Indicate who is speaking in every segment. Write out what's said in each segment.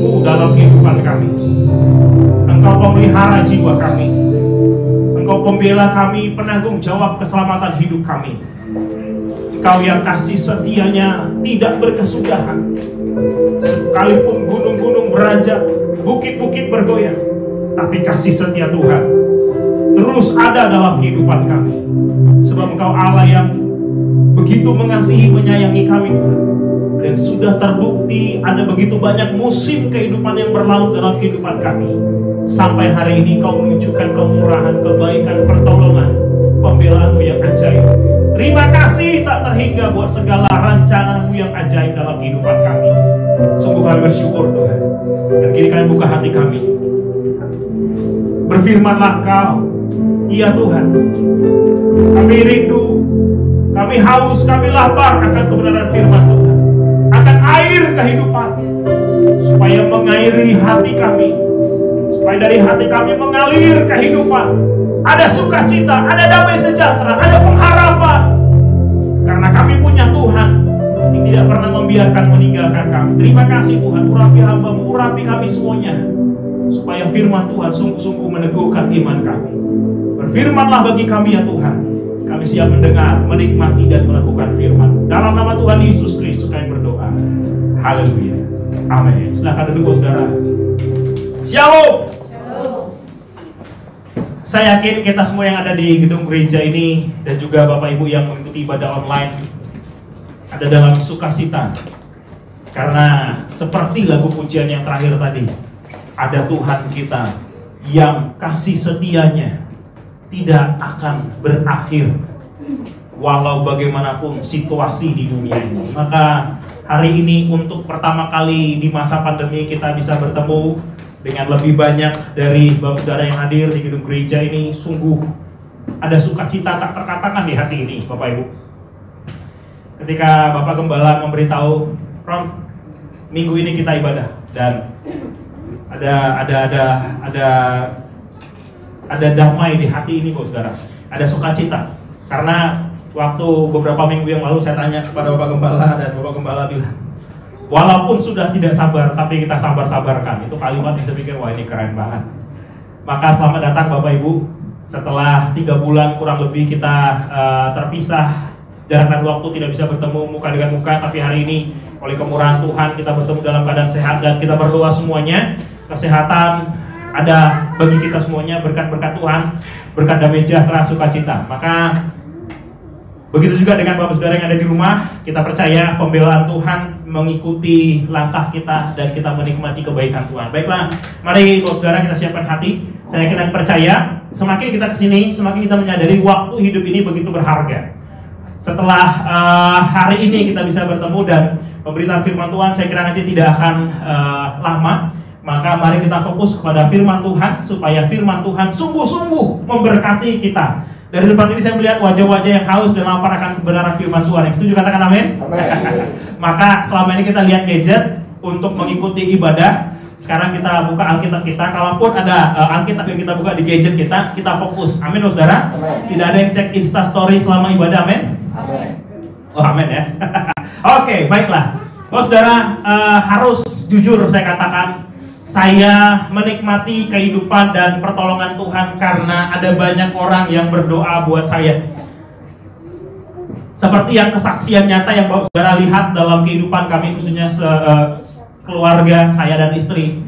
Speaker 1: sungguh-sungguh dalam kehidupan kami. Engkau pemelihara jiwa kami. Engkau pembela kami, penanggung jawab keselamatan hidup kami. Engkau yang kasih setianya tidak berkesudahan. Sekalipun gunung-gunung beranjak, bukit-bukit bergoyang, tapi kasih setia Tuhan terus ada dalam kehidupan kami. Sebab Engkau Allah yang begitu mengasihi, menyayangi kami, Tuhan. Dan sudah terbukti ada begitu banyak musim kehidupan yang berlalu dalam kehidupan kami. Sampai hari ini Kau menunjukkan kemurahan, kebaikan, pertolongan, pembelaanmu yang ajaib. Terima kasih tak terhingga buat segala rancangan-Mu yang ajaib dalam kehidupan kami. Sungguh kami bersyukur, Tuhan. Dan kini kami buka hati kami. Berfirmanlah Kau, iya Tuhan. Kami rindu, kami haus, kami lapar akan kebenaran firman Tuhan, akan air kehidupan, supaya mengairi hati kami, supaya dari hati kami mengalir kehidupan. Ada sukacita, ada damai sejahtera, ada pengharapan. Karena kami punya Tuhan yang tidak pernah membiarkan meninggalkan kami. Terima kasih Tuhan, urapi hamba-Mu, urapi kami semuanya, supaya firman Tuhan sungguh-sungguh meneguhkan iman kami. Berfirmanlah bagi kami ya Tuhan. Kami siap mendengar, menikmati dan melakukan firman. Dalam nama Tuhan Yesus Kristus kami berdoa. Haleluya. Amin. Silakan duduk saudara. Shalom. Saya yakin kita semua yang ada di gedung gereja ini dan juga Bapak Ibu yang mengikuti ibadah online ada dalam sukacita. Karena seperti lagu pujian yang terakhir tadi, ada Tuhan kita yang kasih setianya tidak akan berakhir walau bagaimanapun situasi di dunia ini. Maka hari ini untuk pertama kali di masa pandemi kita bisa bertemu dengan lebih banyak dari Bapak Saudara yang hadir di gedung gereja ini. Sungguh ada sukacita tak terkatakan di hati ini, Bapak Ibu. Ketika Bapak Gembala memberitahu, Ron, minggu ini kita ibadah dan ada damai di hati ini, Bapak Saudara. Ada sukacita. Karena waktu beberapa minggu yang lalu saya tanya kepada Bapak Gembala dan Bapak Gembala bilang, walaupun sudah tidak sabar, tapi kita sabar-sabarkan. Itu kalimat yang saya pikir, wah ini keren banget. Maka selamat datang Bapak Ibu. Setelah 3 bulan kurang lebih kita terpisah, jarak dan waktu tidak bisa bertemu muka dengan muka. Tapi hari ini oleh kemurahan Tuhan kita bertemu dalam keadaan sehat. Dan kita berdoa semuanya, kesehatan ada bagi kita semuanya, berkat-berkat Tuhan, berkat damai sejahtera, sukacita. Maka begitu juga dengan Bapak Saudara yang ada di rumah. Kita percaya pembelaan Tuhan mengikuti langkah kita dan kita menikmati kebaikan Tuhan. Baiklah, mari Bapak Saudara kita siapkan hati. Saya yakin dan percaya semakin kita kesini, semakin kita menyadari waktu hidup ini begitu berharga. Setelah hari ini kita bisa bertemu dan pemberitaan firman Tuhan, saya kira nanti tidak akan lama. Maka mari kita fokus kepada firman Tuhan, supaya firman Tuhan sungguh-sungguh memberkati kita. Dari depan ini saya melihat wajah-wajah yang haus dan lapar akan kebenaran firman Tuhan. Yang setuju katakan amin. Maka selama ini kita lihat gadget untuk mengikuti ibadah. Sekarang kita buka Alkitab kita. Kalaupun ada Alkitab yang kita buka di gadget kita fokus. Amin, saudara. Tidak ada yang cek Instastory selama ibadah. Amin. Oh, amin ya. Oke, baiklah. Saudara, harus jujur saya katakan, saya menikmati kehidupan dan pertolongan Tuhan karena ada banyak orang yang berdoa buat saya. Seperti yang kesaksian nyata yang Bapak Saudara lihat dalam kehidupan kami, khususnya keluarga saya dan istri.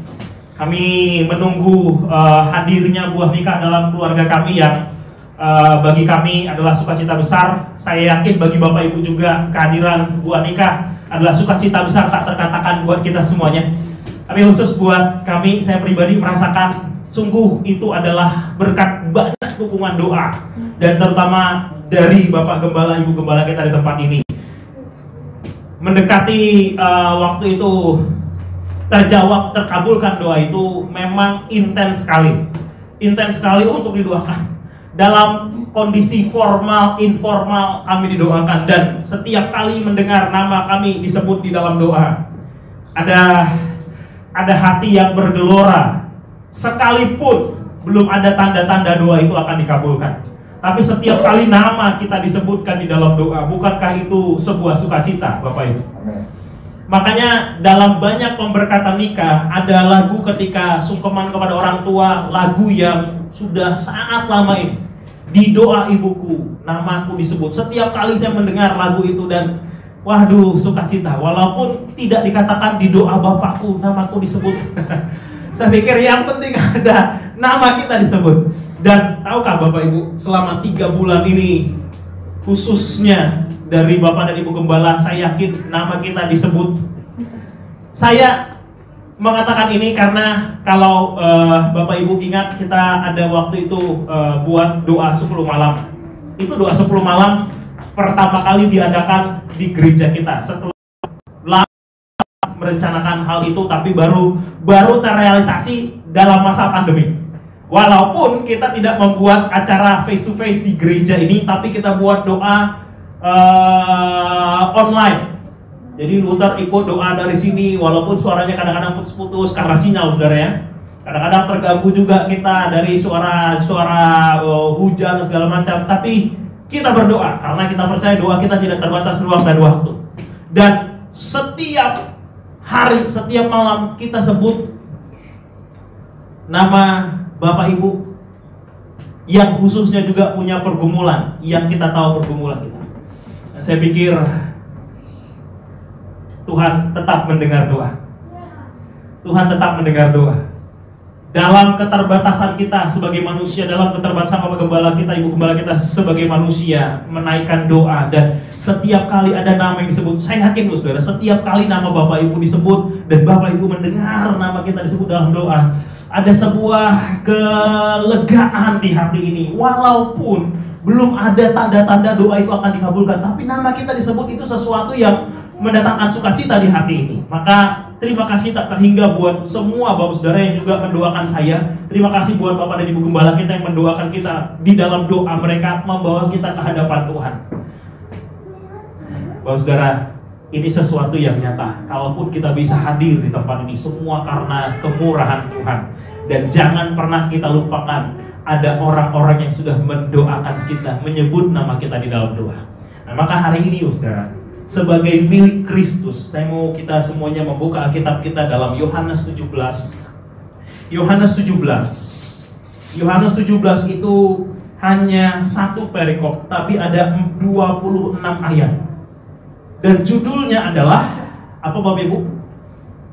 Speaker 1: Kami menunggu hadirnya buah nikah dalam keluarga kami yang bagi kami adalah sukacita besar. Saya yakin bagi Bapak Ibu juga kehadiran buah nikah adalah sukacita besar tak terkatakan buat kita semuanya. Tapi khusus buat kami, saya pribadi merasakan sungguh itu adalah berkat banyak dukungan doa. Dan terutama dari Bapak Gembala, Ibu Gembala kita di tempat ini. Mendekati waktu itu terjawab, terkabulkan doa itu memang intens sekali. Intens sekali untuk didoakan. Dalam kondisi formal, informal kami didoakan. Dan setiap kali mendengar nama kami disebut di dalam doa, ada hati yang bergelora. Sekalipun belum ada tanda-tanda doa itu akan dikabulkan, tapi setiap kali nama kita disebutkan di dalam doa, bukankah itu sebuah sukacita, Bapak Ibu? Makanya dalam banyak pemberkatan nikah ada lagu ketika sungkeman kepada orang tua, lagu yang sudah sangat lama ini. Di doa ibuku, namaku disebut. Setiap kali saya mendengar lagu itu dan waduh, sukacita. Walaupun tidak dikatakan di doa bapakku, namaku disebut. Saya pikir yang penting ada nama kita disebut. Dan tahukah Bapak Ibu, selama 3 bulan ini, khususnya dari Bapak dan Ibu Gembala, saya yakin nama kita disebut. Saya mengatakan ini karena kalau Bapak Ibu ingat, kita ada waktu itu buat doa 10 malam. Itu doa 10 malam pertama kali diadakan di gereja kita. Setelah merencanakan hal itu, tapi baru terrealisasi dalam masa pandemi. Walaupun kita tidak membuat acara face to face di gereja ini, tapi kita buat doa online. Jadi Luther ikut doa dari sini, walaupun suaranya kadang-kadang putus-putus karena sinyal, saudara ya. Kadang-kadang terganggu juga kita dari suara hujan dan segala macam. Tapi kita berdoa karena kita percaya doa kita tidak terbatas ruang dan waktu. Dan setiap hari, setiap malam kita sebut nama Bapak Ibu yang khususnya juga punya pergumulan, yang kita tahu pergumulan kita. Dan saya pikir Tuhan tetap mendengar doa. Tuhan tetap mendengar doa. Dalam keterbatasan kita sebagai manusia, dalam keterbatasan Bapak Gembala kita, Ibu Gembala kita sebagai manusia, menaikkan doa. Dan setiap kali ada nama yang disebut, saya yakin saudara, setiap kali nama Bapak Ibu disebut dan Bapak Ibu mendengar nama kita disebut dalam doa, ada sebuah kelegaan di hati ini. Walaupun belum ada tanda-tanda doa itu akan dikabulkan, tapi nama kita disebut itu sesuatu yang mendatangkan sukacita di hati ini. Maka terima kasih tak terhingga buat semua Bapak Saudara yang juga mendoakan saya. Terima kasih buat Bapak dan Ibu Gembala kita yang mendoakan kita. Di dalam doa mereka membawa kita ke hadapan Tuhan. Bapak Saudara, ini sesuatu yang nyata. Kalaupun kita bisa hadir di tempat ini, semua karena kemurahan Tuhan. Dan jangan pernah kita lupakan, ada orang-orang yang sudah mendoakan kita, menyebut nama kita di dalam doa. Nah, maka hari ini Saudara, sebagai milik Kristus, saya mau kita semuanya membuka Alkitab kita dalam Yohanes 17. Yohanes 17. Yohanes 17 itu hanya satu perikop, tapi ada 26 ayat. Dan judulnya adalah apa Bapak Ibu?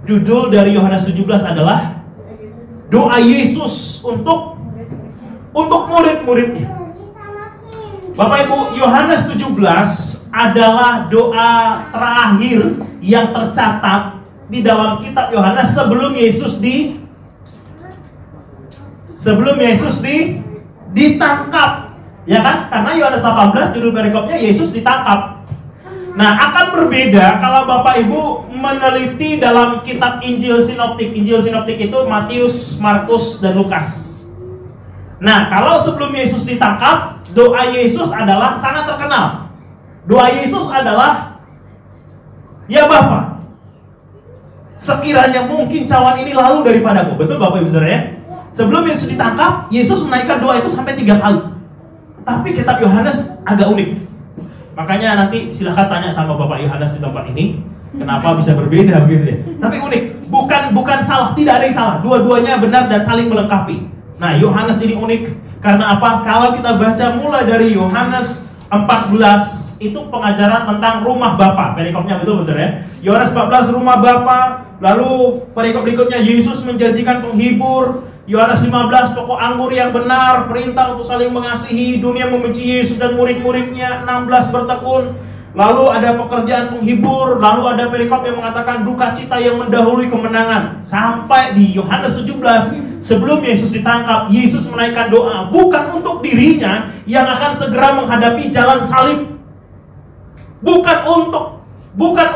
Speaker 1: Judul dari Yohanes 17 adalah doa Yesus untuk murid-muridnya. Bapak Ibu, Yohanes 17 adalah doa terakhir yang tercatat di dalam kitab Yohanes sebelum Yesus ditangkap, ya kan? Karena Yohanes 18 judul perikopnya Yesus ditangkap. Nah, akan berbeda kalau Bapak Ibu meneliti dalam kitab Injil Sinoptik. Injil Sinoptik itu Matius, Markus, dan Lukas. Nah, kalau sebelum Yesus ditangkap, doa Yesus adalah sangat terkenal. Doa Yesus adalah, ya Bapa, sekiranya mungkin cawan ini lalu daripadaku. Betul Bapak Ibu Saudara ya? Sebelum Yesus ditangkap, Yesus menaikkan doa itu sampai 3 kali. Tapi kitab Yohanes agak unik. Makanya nanti silahkan tanya sama Bapak Yohanes di tempat ini, kenapa bisa berbeda begitu ya. Tapi unik, bukan salah, tidak ada yang salah. Dua-duanya benar dan saling melengkapi. Nah, Yohanes ini unik karena apa? Kalau kita baca mulai dari Yohanes 14, itu pengajaran tentang rumah Bapa. Perikopnya betul ya. Yohanes 14 rumah Bapa, lalu perikop berikutnya Yesus menjanjikan penghibur. Yohanes 15 pokok anggur yang benar, perintah untuk saling mengasihi, dunia membenci Yesus dan murid-muridnya. 16 bertekun. Lalu ada pekerjaan penghibur, lalu ada perikop yang mengatakan duka cita yang mendahului kemenangan. Sampai di Yohanes 17, sebelum Yesus ditangkap, Yesus menaikkan doa bukan untuk dirinya yang akan segera menghadapi jalan salib. Bukan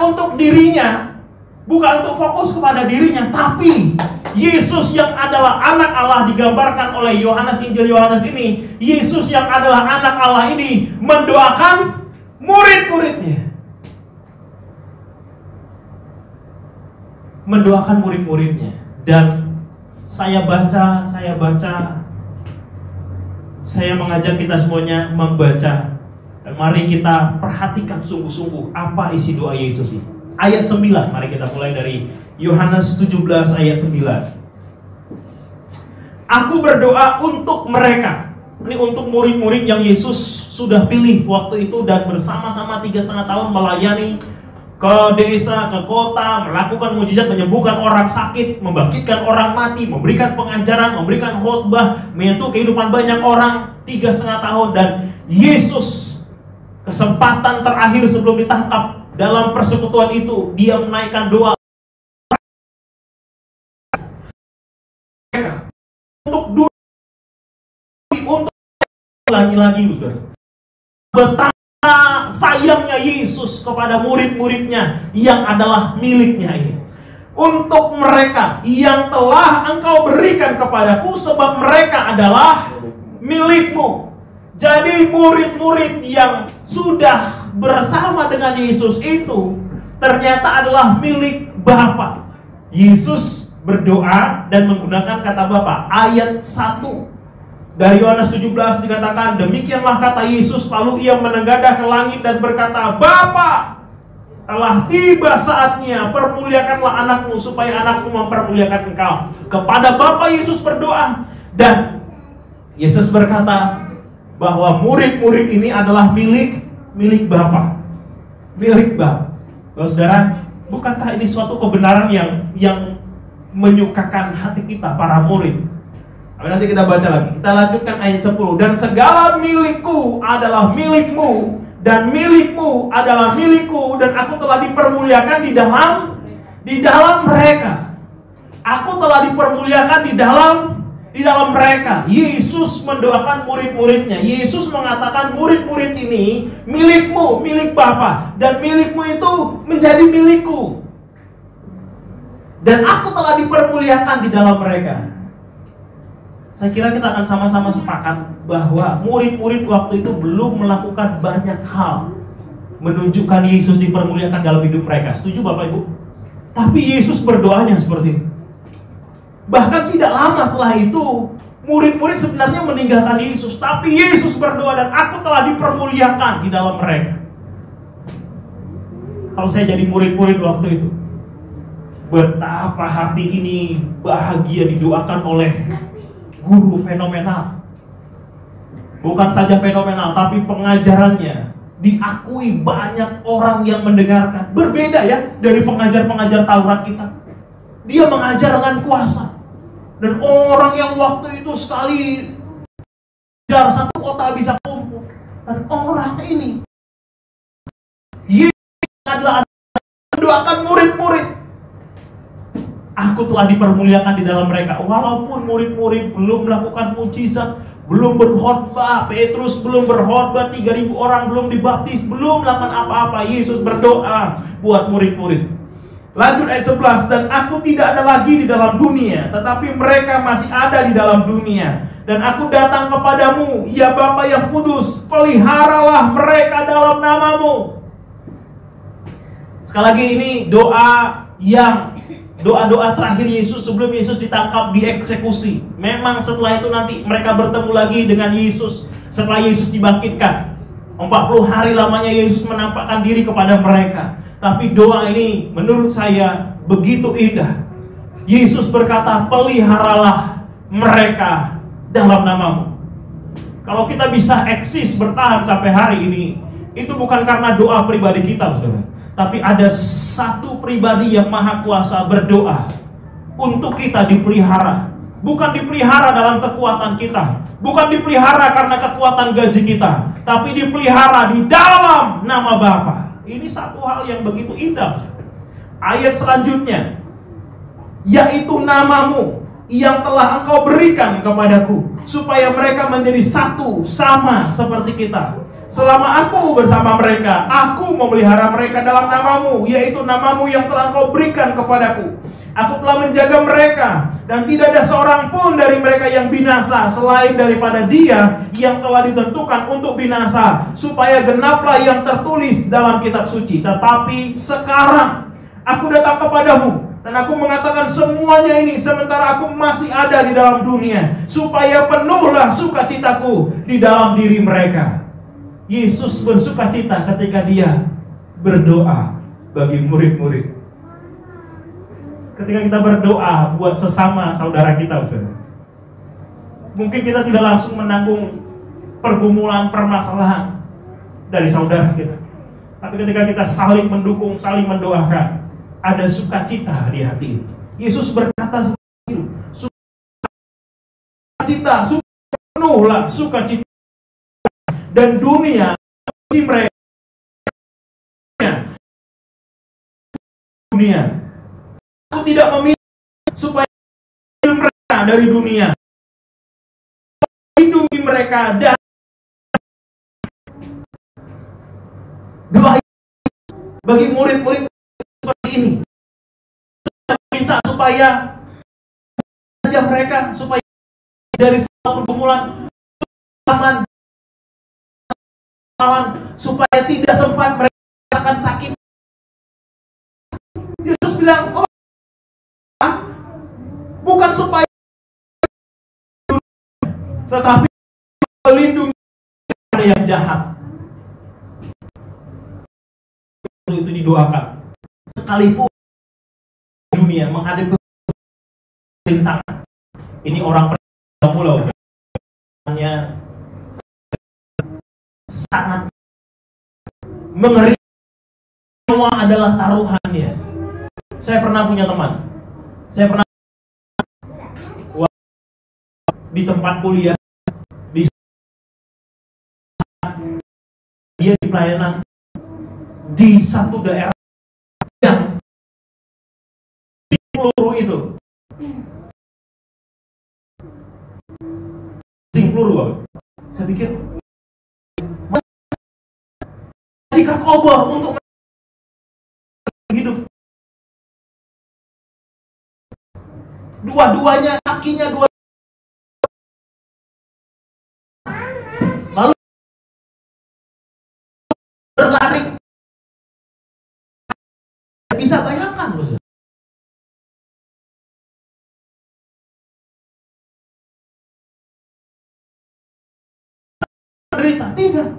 Speaker 1: untuk dirinya, bukan untuk fokus kepada dirinya, tapi Yesus yang adalah anak Allah digambarkan oleh Yohanes, Injil Yohanes ini. Yesus yang adalah anak Allah ini mendoakan murid-muridnya. Mendoakan murid-muridnya. Dan saya mengajak kita semuanya membaca. Mari kita perhatikan sungguh-sungguh apa isi doa Yesus ini. ayat 9. Mari kita mulai dari Yohanes 17 ayat 9. Aku berdoa untuk mereka. Ini untuk murid-murid yang Yesus sudah pilih waktu itu dan bersama-sama 3,5 tahun melayani ke desa, ke kota, melakukan mujizat, menyembuhkan orang sakit, membangkitkan orang mati, memberikan pengajaran, memberikan khotbah, menyentuh kehidupan banyak orang 3,5 tahun. Dan Yesus, kesempatan terakhir sebelum ditangkap dalam persekutuan itu, dia menaikkan doa untuk dunia, untuk lagi-lagi, betapa sayangnya Yesus kepada murid-muridnya yang adalah miliknya ini. Untuk mereka yang telah engkau berikan kepadaku, sebab mereka adalah milikmu. Jadi murid-murid yang sudah bersama dengan Yesus itu ternyata adalah milik Bapa. Yesus berdoa dan menggunakan kata Bapa. Ayat 1 dari Yohanes 17 dikatakan, demikianlah kata Yesus, lalu ia menengadah ke langit dan berkata, Bapa, telah tiba saatnya, permuliakanlah anakmu supaya anakmu mempermuliakan engkau. Kepada Bapa Yesus berdoa, dan Yesus berkata bahwa murid-murid ini adalah milik Bapa. Milik Bapa. Saudara, bukankah ini suatu kebenaran yang menyukakan hati kita, para murid? Nanti kita baca lagi. Kita lanjutkan ayat 10. Dan segala milikku adalah milikmu, dan milikmu adalah milikku, dan aku telah dipermuliakan di dalam mereka. Aku telah dipermuliakan di dalam mereka. Yesus mendoakan murid-muridnya. Yesus mengatakan murid-murid ini milikmu, milik Bapa, dan milikmu itu menjadi milikku. Dan aku telah dipermuliakan di dalam mereka. Saya kira kita akan sama-sama sepakat bahwa murid-murid waktu itu belum melakukan banyak hal menunjukkan Yesus dipermuliakan dalam hidup mereka. Setuju Bapak Ibu? Tapi Yesus berdoanya seperti itu. Bahkan tidak lama setelah itu, murid-murid sebenarnya meninggalkan Yesus, tapi Yesus berdoa, dan aku telah dipermuliakan di dalam mereka. Kalau saya jadi murid-murid waktu itu, betapa hati ini bahagia didoakan oleh guru fenomenal. Bukan saja fenomenal, tapi pengajarannya diakui banyak orang yang mendengarkan. Berbeda ya dari pengajar-pengajar Taurat kita. Dia mengajar dengan kuasa. Dan orang yang waktu itu sekali ajar satu kota bisa kumpul. Dan orang ini Yesus adalah mendoakan murid-murid. Aku telah dipermuliakan di dalam mereka. Walaupun murid-murid belum melakukan mujizat, belum berkhotbah, Petrus belum berkhotbah, 3.000 orang belum dibaptis, belum melakukan apa-apa, Yesus berdoa buat murid-murid. Lanjut ayat 11, dan aku tidak ada lagi di dalam dunia, tetapi mereka masih ada di dalam dunia. Dan aku datang kepadamu, ya Bapa yang kudus, peliharalah mereka dalam namamu. Sekali lagi ini doa-doa terakhir Yesus sebelum Yesus ditangkap, dieksekusi. Memang setelah itu nanti mereka bertemu lagi dengan Yesus setelah Yesus dibangkitkan. 40 hari lamanya Yesus menampakkan diri kepada mereka. Tapi doa ini menurut saya begitu indah. Yesus berkata, peliharalah mereka dalam namamu. Kalau kita bisa eksis bertahan sampai hari ini, itu bukan karena doa pribadi kita, saudara. Tapi ada satu pribadi yang maha kuasa berdoa untuk kita dipelihara. Bukan dipelihara dalam kekuatan kita, bukan dipelihara karena kekuatan gaji kita, tapi dipelihara di dalam nama Bapa. Ini satu hal yang begitu indah. Ayat selanjutnya, yaitu namamu yang telah engkau berikan kepadaku, supaya mereka menjadi satu sama seperti kita. Selama aku bersama mereka, aku memelihara mereka dalam namamu, yaitu namamu yang telah engkau berikan kepadaku. Aku telah menjaga mereka, dan tidak ada seorang pun dari mereka yang binasa, selain daripada dia yang telah ditentukan untuk binasa, supaya genaplah yang tertulis dalam kitab suci. Tetapi sekarang aku datang kepadamu, dan aku mengatakan semuanya ini sementara aku masih ada di dalam dunia, supaya penuhlah sukacitaku di dalam diri mereka. Yesus bersukacita ketika dia berdoa bagi murid-murid. Ketika kita berdoa buat sesama saudara kita, saudara, mungkin kita tidak langsung menanggung pergumulan, permasalahan dari saudara kita. Tapi ketika kita saling mendukung, saling mendoakan, ada sukacita di hati. Yesus berkata seperti itu, sukacita, penuhlah sukacita. Dan dunia mereka, dunia, aku tidak memilih supaya mereka dari dunia, lindungi mereka dan doa bagi murid-murid seperti ini. Minta supaya saja mereka, supaya dari semua pergumulan, aman, supaya tidak sempat mereka akan sakit. Yesus bilang, oh, bukan supaya, tetapi melindungi dari yang jahat. Itu didoakan. Sekalipun dunia menghadapi rintangan, ini orang pulau hanya sangat mengerikan. Semua adalah taruhannya. Saya pernah punya teman. Saya pernah di tempat kuliah, dia di pelayanan di satu daerah yang peluru itu, peluru. Saya pikir jadikan obor untuk hidup. Dua-duanya kakinya dua, lalu berlari. Bisa bayangkan, Bos. Derita tidak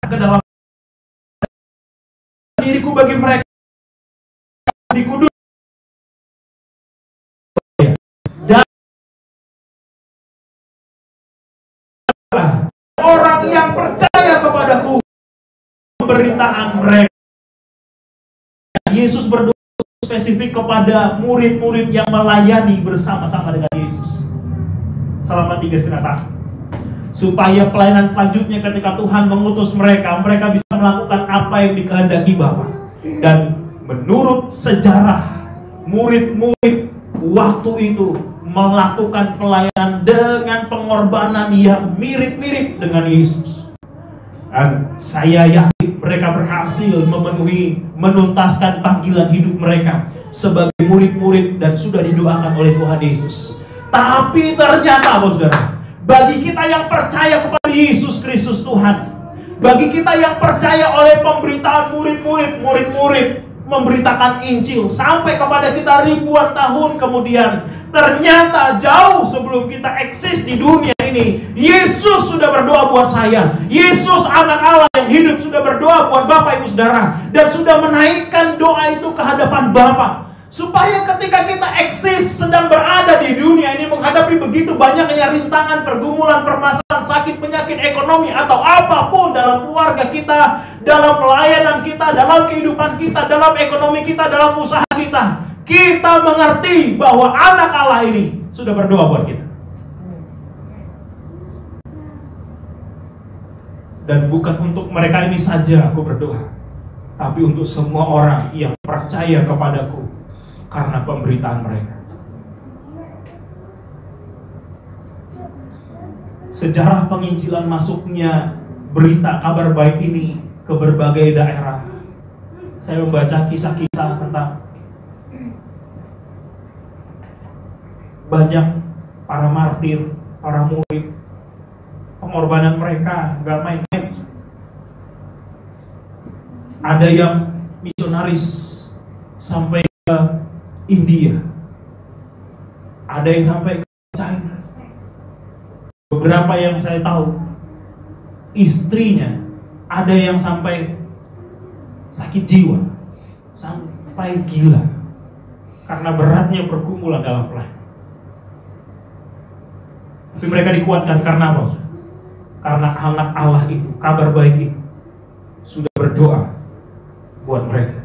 Speaker 1: ke dalam diriku bagi mereka di kudus dan orang yang percaya kepadaku pemberitaan mereka. Yesus berdoa spesifik kepada murid-murid yang melayani bersama-sama dengan Yesus selama 3,5 tahun, supaya pelayanan selanjutnya ketika Tuhan mengutus mereka, mereka bisa melakukan apa yang dikehendaki Bapa. Dan menurut sejarah, murid-murid waktu itu melakukan pelayanan dengan pengorbanan yang mirip-mirip dengan Yesus. Dan saya yakin mereka berhasil menuntaskan panggilan hidup mereka sebagai murid-murid dan sudah didoakan oleh Tuhan Yesus. Tapi ternyata, saudara, bagi kita yang percaya kepada Yesus Kristus Tuhan, bagi kita yang percaya oleh pemberitaan murid-murid memberitakan Injil sampai kepada kita ribuan tahun kemudian, ternyata jauh sebelum kita eksis di dunia ini, Yesus sudah berdoa buat saya. Yesus anak Allah yang hidup sudah berdoa buat Bapak Ibu Saudara dan sudah menaikkan doa itu ke hadapan Bapa, supaya ketika kita eksis sedang berada di dunia ini menghadapi begitu banyaknya rintangan, pergumulan, permasalahan, sakit, penyakit, ekonomi atau apapun dalam keluarga kita, dalam pelayanan kita, dalam kehidupan kita, dalam ekonomi kita, dalam usaha kita, kita mengerti bahwa anak Allah ini sudah berdoa buat kita. Dan bukan untuk mereka ini saja aku berdoa, tapi untuk semua orang yang percaya kepadaku karena pemberitaan mereka. Sejarah penginjilan masuknya berita kabar baik ini ke berbagai daerah. Saya membaca kisah-kisah tentang banyak para martir, para murid, pengorbanan mereka gak main-main. Ada yang misionaris sampai ke India, ada yang sampai ke China. Beberapa yang saya tahu, istrinya ada yang sampai sakit jiwa, sampai gila karena beratnya pergumulan dalam pelayanan. Tapi mereka dikuatkan karena apa? Karena anak Allah itu, kabar baik itu sudah berdoa buat mereka.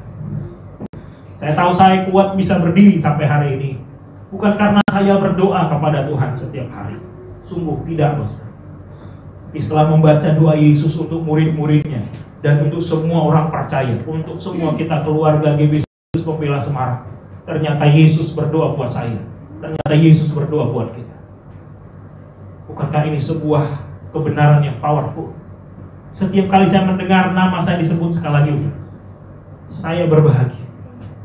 Speaker 1: Saya tahu saya kuat bisa berdiri sampai hari ini bukan karena saya berdoa kepada Tuhan setiap hari. Sungguh tidak, bos. Tapi setelah membaca doa Yesus untuk murid-muridnya dan untuk semua orang percaya, untuk semua kita keluarga GBC Yesus Pembela Semarang, ternyata Yesus berdoa buat saya. Ternyata Yesus berdoa buat kita. Bukankah ini sebuah kebenaran yang powerful? Setiap kali saya mendengar nama saya disebut sekali lagi, saya berbahagia.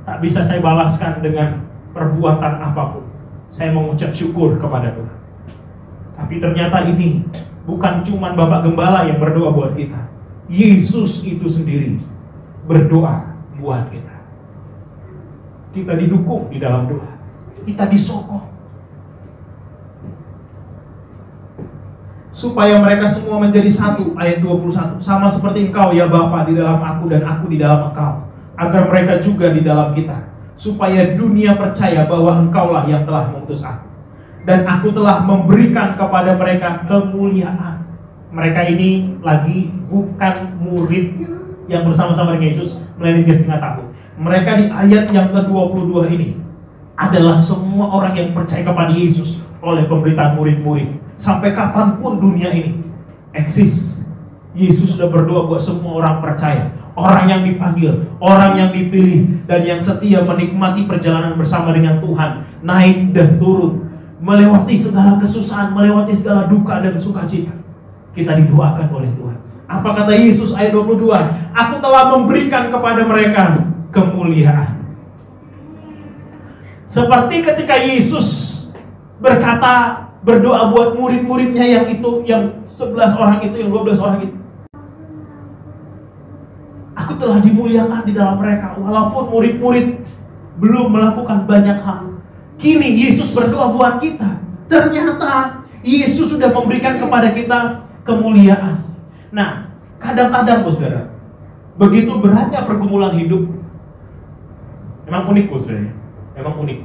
Speaker 1: Tak bisa saya balaskan dengan perbuatan apapun. Saya mengucap syukur kepada Tuhan. Tapi ternyata ini bukan cuma Bapak Gembala yang berdoa buat kita. Yesus itu sendiri berdoa buat kita. Kita didukung di dalam doa. Kita disokong. Supaya mereka semua menjadi satu, ayat 21. Sama seperti engkau ya Bapa di dalam aku dan aku di dalam engkau, agar mereka juga di dalam kita, supaya dunia percaya bahwa engkaulah yang telah mengutus aku, dan aku telah memberikan kepada mereka kemuliaan. Mereka ini lagi bukan murid yang bersama-sama dengan Yesus melalui 3,5 tahun. Mereka di ayat yang ke-22 ini adalah semua orang yang percaya kepada Yesus oleh pemberitaan murid-murid. Sampai kapanpun dunia ini eksis, Yesus sudah berdoa buat semua orang percaya, orang yang dipanggil, orang yang dipilih, dan yang setia menikmati perjalanan bersama dengan Tuhan, naik dan turun, melewati segala kesusahan, melewati segala duka dan sukacita. Kita didoakan oleh Tuhan. Apa kata Yesus ayat 22? Aku telah memberikan kepada mereka kemuliaan. Seperti ketika Yesus berkata, berdoa buat murid-muridnya yang 11 orang itu, yang 12 orang itu. Aku telah dimuliakan di dalam mereka, walaupun murid-murid belum melakukan banyak hal. Kini Yesus berdoa buat kita. Ternyata Yesus sudah memberikan kepada kita kemuliaan. Nah, kadang-kadang saudara, begitu beratnya pergumulan hidup, memang unik saudara, memang unik.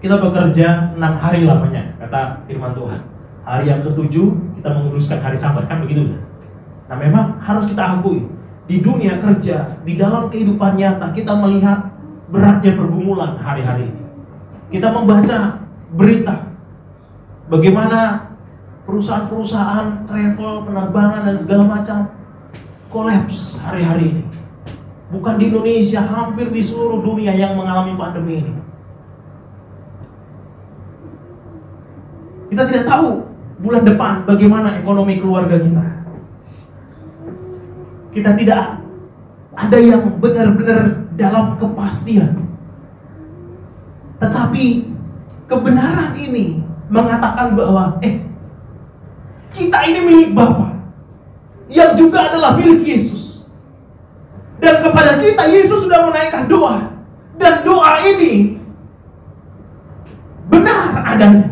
Speaker 1: Kita bekerja 6 hari lamanya, kata firman Tuhan. Hari yang ke-7 kita menguruskan hari Sabat, kan begitu? Nah, memang harus kita akui, di dunia kerja, di dalam kehidupan nyata, kita melihat beratnya pergumulan hari-hari ini. Kita membaca berita bagaimana perusahaan-perusahaan travel, penerbangan dan segala macam kolaps hari-hari ini. Bukan di Indonesia, hampir di seluruh dunia yang mengalami pandemi ini. Kita tidak tahu bulan depan bagaimana ekonomi keluarga kita. Kita tidak ada yang benar-benar dalam kepastian. Tetapi kebenaran ini mengatakan bahwa kita ini milik Bapa, yang juga adalah milik Yesus. Dan kepada kita Yesus sudah menaikkan doa. Dan doa ini benar adanya.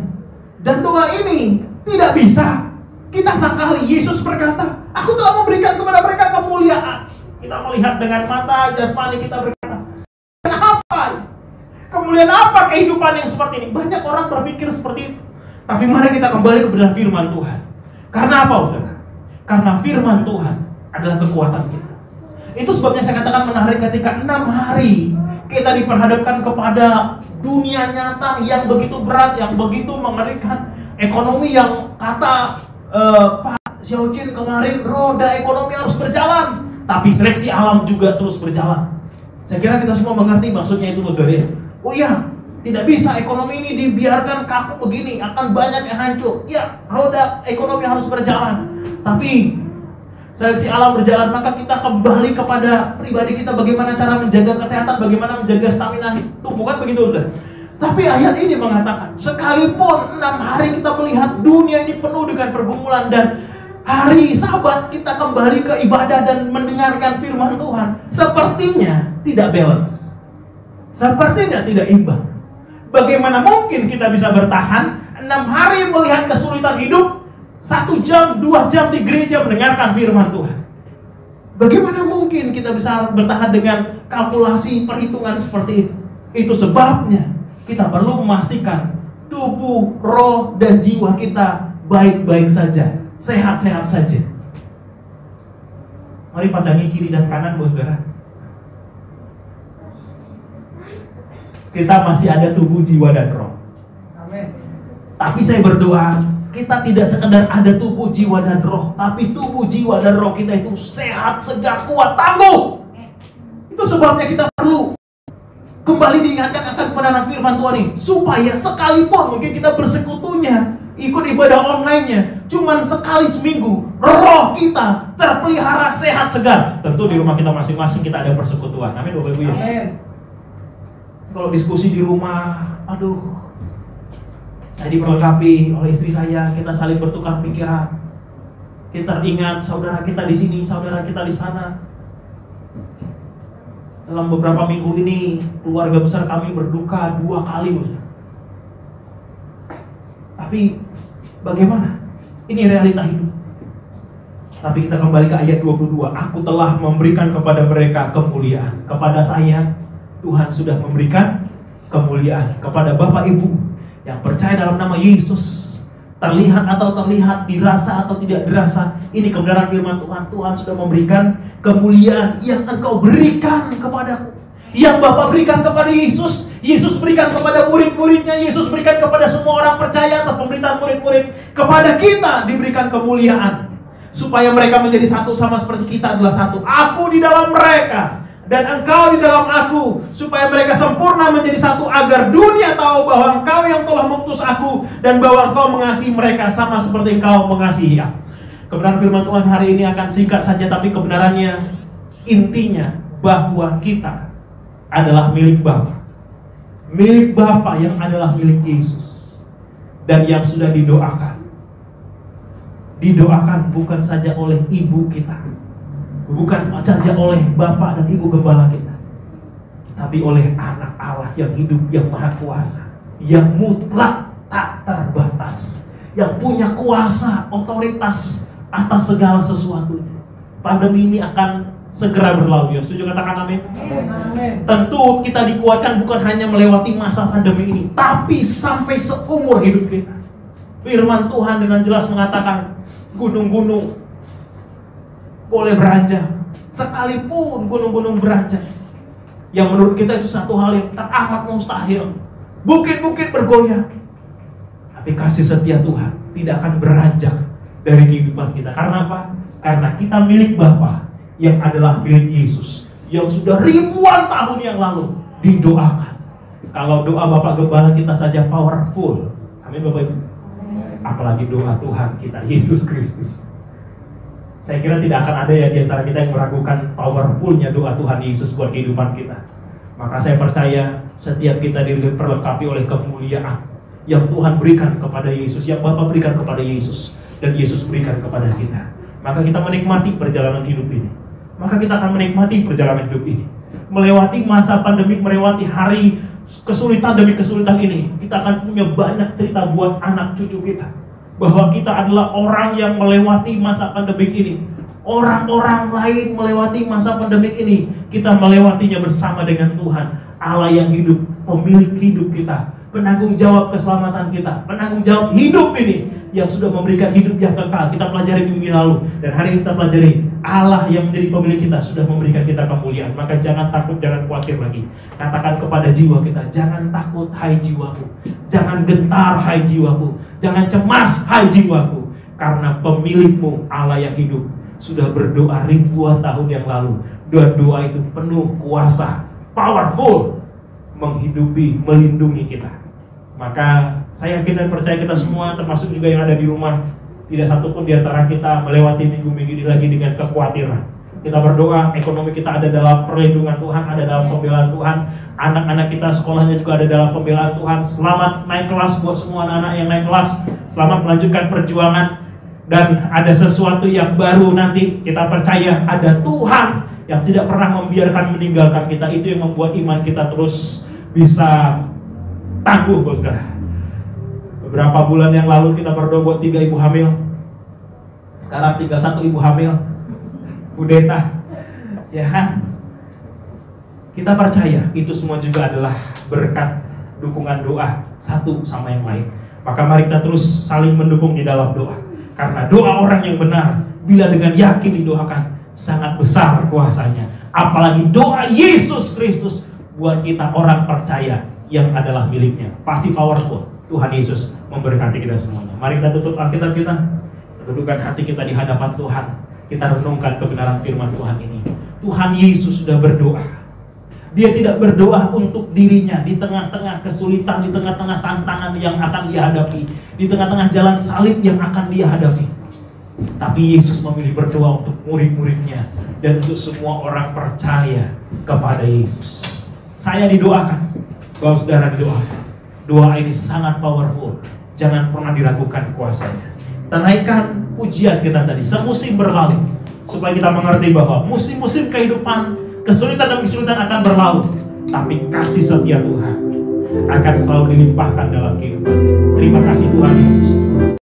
Speaker 1: Dan doa ini tidak bisa kita sangkali. Yesus berkata, aku telah memberikan kepada mereka kemuliaan. Kita melihat dengan mata jasmani kita berkata, kenapa? Kemuliaan apa kehidupan yang seperti ini? Banyak orang berpikir seperti itu. Tapi mari kita kembali kepada firman Tuhan. Karena apa, saudara? Karena firman Tuhan adalah kekuatan kita. Itu sebabnya saya katakan menarik ketika 6 hari kita diperhadapkan kepada dunia nyata yang begitu berat, yang begitu mengerikan. Ekonomi yang kata Pak Xiaojin kemarin, roda ekonomi harus berjalan, tapi seleksi alam juga terus berjalan. Saya kira kita semua mengerti maksudnya itu, saudara. Oh iya, tidak bisa ekonomi ini dibiarkan kaku begini, akan banyak yang hancur. Ya, roda ekonomi harus berjalan, tapi seleksi alam berjalan, maka kita kembali kepada pribadi kita, bagaimana cara menjaga kesehatan, bagaimana menjaga stamina tubuh, kan begitu, saudara. Tapi ayat ini mengatakan, sekalipun 6 hari kita melihat dunia ini penuh dengan pergumulan, dan hari Sabat kita kembali ke ibadah dan mendengarkan firman Tuhan, sepertinya tidak balance, sepertinya tidak imbang. Bagaimana mungkin kita bisa bertahan 6 hari melihat kesulitan hidup, 1 jam, 2 jam di gereja mendengarkan firman Tuhan? Bagaimana mungkin kita bisa bertahan dengan kalkulasi perhitungan seperti itu? Itu sebabnya kita perlu memastikan tubuh, roh, dan jiwa kita baik-baik saja, sehat-sehat saja. Mari pandangi kiri dan kanan, saudara. Kita masih ada tubuh, jiwa, dan roh.
Speaker 2: Amin.
Speaker 1: Tapi saya berdoa, kita tidak sekedar ada tubuh, jiwa, dan roh, tapi tubuh, jiwa, dan roh kita itu sehat, segar, kuat, tangguh. Itu sebabnya kita perlu kembali diingatkan akan kebenaran firman Tuhan ini, supaya sekalipun mungkin kita bersekutunya, ikut ibadah online-nya cuman sekali seminggu, roh kita terpelihara, sehat, segar. Tentu di rumah kita masing-masing kita ada persekutuan. Amin, Bapak Ibu ya.
Speaker 2: Amin.
Speaker 1: Kalau diskusi di rumah, aduh, saya diperlengkapi oleh istri saya, kita saling bertukar pikiran. Kita ingat saudara kita di sini, saudara kita di sana. Dalam beberapa minggu ini, keluarga besar kami berduka 2 kali. Tapi bagaimana? Ini realita hidup. Tapi kita kembali ke ayat 22. Aku telah memberikan kepada mereka kemuliaan. Kepada saya, Tuhan sudah memberikan kemuliaan. Kepada Bapak Ibu yang percaya dalam nama Yesus, terlihat atau terlihat, dirasa atau tidak dirasa, ini kebenaran firman Tuhan. Tuhan sudah memberikan kemuliaan yang engkau berikan kepadaku, yang Bapa berikan kepada Yesus, Yesus berikan kepada murid-muridnya, Yesus berikan kepada semua orang percaya atas pemberitaan murid-murid. Kepada kita diberikan kemuliaan, supaya mereka menjadi satu sama seperti kita adalah satu. Aku di dalam mereka dan engkau di dalam aku, supaya mereka sempurna menjadi satu, agar dunia tahu bahwa engkau yang telah mengutus aku, dan bahwa engkau mengasihi mereka sama seperti engkau mengasihi aku. Kebenaran firman Tuhan hari ini akan singkat saja, tapi kebenarannya intinya bahwa kita adalah milik Bapa. Milik Bapa yang adalah milik Yesus, dan yang sudah didoakan. Didoakan bukan saja oleh ibu kita, bukan saja oleh Bapak dan Ibu Gembala kita, tapi oleh anak Allah yang hidup, yang maha kuasa, yang mutlak tak terbatas, yang punya kuasa, otoritas atas segala sesuatu. Pandemi ini akan segera berlalu, ya. Setuju katakan amin?
Speaker 2: Amin.
Speaker 1: Tentu kita dikuatkan bukan hanya melewati masa pandemi ini, tapi sampai seumur hidup kita. Firman Tuhan dengan jelas mengatakan, gunung-gunung boleh beranjak, sekalipun gunung-gunung beranjak, yang menurut kita itu satu hal yang teramat mustahil. Bukit-bukit bergoyang, tapi kasih setia Tuhan tidak akan beranjak dari kehidupan kita. Karena apa? Karena kita milik Bapa yang adalah milik Yesus, yang sudah ribuan tahun yang lalu didoakan. Kalau doa Bapak Gembala kita saja powerful, amin Bapak Ibu, apalagi doa Tuhan kita Yesus Kristus. Saya kira tidak akan ada ya di antara kita yang meragukan powerfulnya doa Tuhan Yesus buat kehidupan kita. Maka saya percaya setiap kita diperlengkapi oleh kemuliaan yang Tuhan berikan kepada Yesus, yang Bapa berikan kepada Yesus, dan Yesus berikan kepada kita. Maka kita menikmati perjalanan hidup ini. Maka kita akan menikmati perjalanan hidup ini. Melewati masa pandemi, melewati hari kesulitan demi kesulitan ini, kita akan punya banyak cerita buat anak cucu kita, bahwa kita adalah orang yang melewati masa pandemik ini. Orang-orang lain melewati masa pandemik ini, kita melewatinya bersama dengan Tuhan, Allah yang hidup, pemilik hidup kita, penanggung jawab keselamatan kita, penanggung jawab hidup ini, yang sudah memberikan hidup yang kekal. Kita pelajari minggu lalu, dan hari ini kita pelajari Allah yang menjadi pemilik kita sudah memberikan kita kemuliaan. Maka jangan takut, jangan khawatir lagi. Katakan kepada jiwa kita, jangan takut hai jiwaku, jangan gentar hai jiwaku, jangan cemas hai jiwaku, karena pemilikmu Allah yang hidup sudah berdoa ribuan tahun yang lalu. Doa itu penuh kuasa, powerful, menghidupi, melindungi kita. Maka saya yakin dan percaya kita semua, termasuk juga yang ada di rumah, tidak satupun di antara kita melewati minggu-minggu ini lagi dengan kekhawatiran. Kita berdoa, ekonomi kita ada dalam perlindungan Tuhan, ada dalam pembelaan Tuhan. Anak-anak kita sekolahnya juga ada dalam pembelaan Tuhan. Selamat naik kelas buat semua anak-anak yang naik kelas. Selamat melanjutkan perjuangan. Dan ada sesuatu yang baru nanti, kita percaya ada Tuhan yang tidak pernah membiarkan meninggalkan kita. Itu yang membuat iman kita terus bisa tangguh, saudara. Beberapa bulan yang lalu kita berdoa buat 3 ibu hamil. Sekarang tinggal 1 ibu hamil, kudeta. Ya kan? Kita percaya itu semua juga adalah berkat dukungan doa satu sama yang lain. Maka mari kita terus saling mendukung di dalam doa. Karena doa orang yang benar, bila dengan yakin didoakan, sangat besar kuasanya. Apalagi doa Yesus Kristus buat kita orang percaya yang adalah miliknya. Pasti powerful. Tuhan Yesus memberkati kita semuanya. Mari kita tutup Alkitab kita. Dudukkan hati kita di hadapan Tuhan. Kita renungkan kebenaran firman Tuhan ini. Tuhan Yesus sudah berdoa. Dia tidak berdoa untuk dirinya di tengah-tengah kesulitan, di tengah-tengah tantangan yang akan dia hadapi, di tengah-tengah jalan salib yang akan dia hadapi. Tapi Yesus memilih berdoa untuk murid-muridnya dan untuk semua orang percaya kepada Yesus. Saya didoakan, bahwa saudara didoakan. Doa ini sangat powerful. Jangan pernah diragukan kuasanya. Kita naikkan pujian kita tadi, semusim berlalu, supaya kita mengerti bahwa musim-musim kehidupan, kesulitan dan kesulitan akan berlalu, tapi kasih setia Tuhan akan selalu dilimpahkan dalam kehidupan. Terima kasih Tuhan Yesus.